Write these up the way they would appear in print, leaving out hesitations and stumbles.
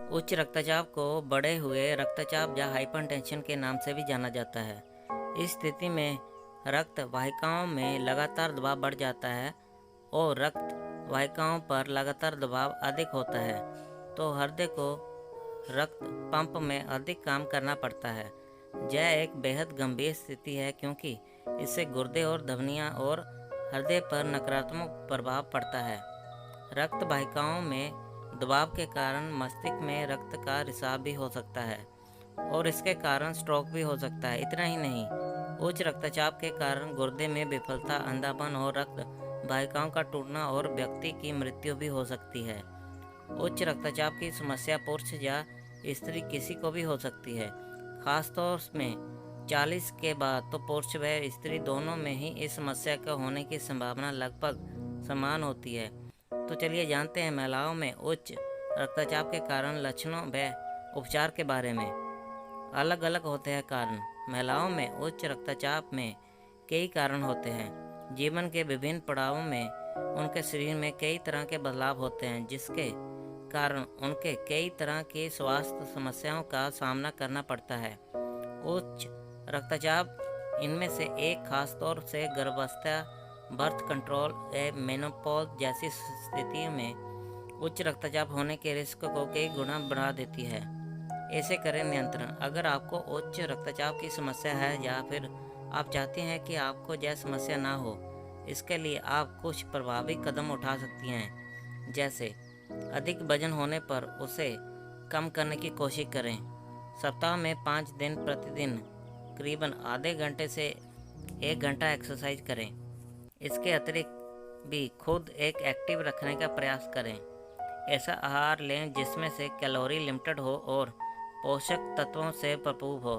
उच्च रक्तचाप को बढ़े हुए रक्तचाप या हाइपरटेंशन के नाम से भी जाना जाता है। इस स्थिति में रक्त वाहिकाओं में लगातार दबाव बढ़ जाता है और रक्त वाहिकाओं पर लगातार दबाव अधिक होता है, तो हृदय को रक्त पंप में अधिक काम करना पड़ता है। यह एक बेहद गंभीर स्थिति है क्योंकि इससे गुर्दे और धमनियां और हृदय पर नकारात्मक प्रभाव पड़ता है। रक्त वाहिकाओं में दबाव के कारण मस्तिष्क में रक्त का रिसाव भी हो सकता है और इसके कारण स्ट्रोक भी हो सकता है। इतना ही नहीं, उच्च रक्तचाप के कारण गुर्दे में विफलता, अंधापन और रक्त वाहिकाओं का टूटना और व्यक्ति की मृत्यु भी हो सकती है। उच्च रक्तचाप की समस्या पुरुष या स्त्री किसी को भी हो सकती है। खासतौर में 40 के बाद तो पुरुष व स्त्री दोनों में ही इस समस्या के होने की संभावना लगभग समान होती है। तो चलिए जानते हैं महिलाओं में उच्च रक्तचाप के कारण लक्षणों व उपचार के बारे में। अलग अलग होते हैं कारण। महिलाओं में उच्च रक्तचाप में कई कारण होते हैं। जीवन के विभिन्न पड़ावों में उनके शरीर में कई तरह के बदलाव होते हैं, जिसके कारण उनके कई तरह की स्वास्थ्य समस्याओं का सामना करना पड़ता है। उच्च रक्तचाप इनमें से एक खास तौर से गर्भावस्था, बर्थ कंट्रोल या मेनोपॉज जैसी स्थितियों में उच्च रक्तचाप होने के रिस्क को कई गुना बढ़ा देती है। ऐसे करें नियंत्रण। अगर आपको उच्च रक्तचाप की समस्या है या फिर आप चाहते हैं कि आपको यह समस्या ना हो, इसके लिए आप कुछ प्रभावी कदम उठा सकती हैं। जैसे अधिक वजन होने पर उसे कम करने की कोशिश करें। सप्ताह में 5 दिन प्रतिदिन करीबन आधे घंटे से 1 घंटा एक्सरसाइज करें। इसके अतिरिक्त भी खुद एक एक्टिव रखने का प्रयास करें। ऐसा आहार लें जिसमें से कैलोरी लिमिटेड हो और पोषक तत्वों से भरपूर हो,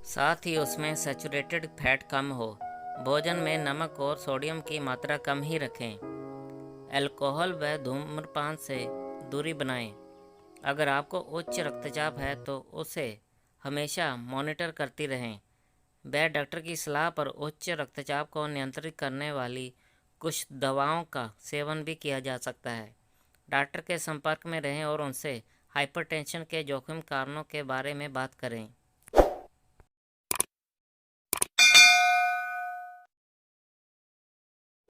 साथ ही उसमें सैचुरेटेड फैट कम हो। भोजन में नमक और सोडियम की मात्रा कम ही रखें। अल्कोहल व धूम्रपान से दूरी बनाएं। अगर आपको उच्च रक्तचाप है तो उसे हमेशा मॉनिटर करती रहें। वह डॉक्टर की सलाह पर उच्च रक्तचाप को नियंत्रित करने वाली कुछ दवाओं का सेवन भी किया जा सकता है। डॉक्टर के संपर्क में रहें और उनसे हाइपरटेंशन के जोखिम कारणों के बारे में बात करें।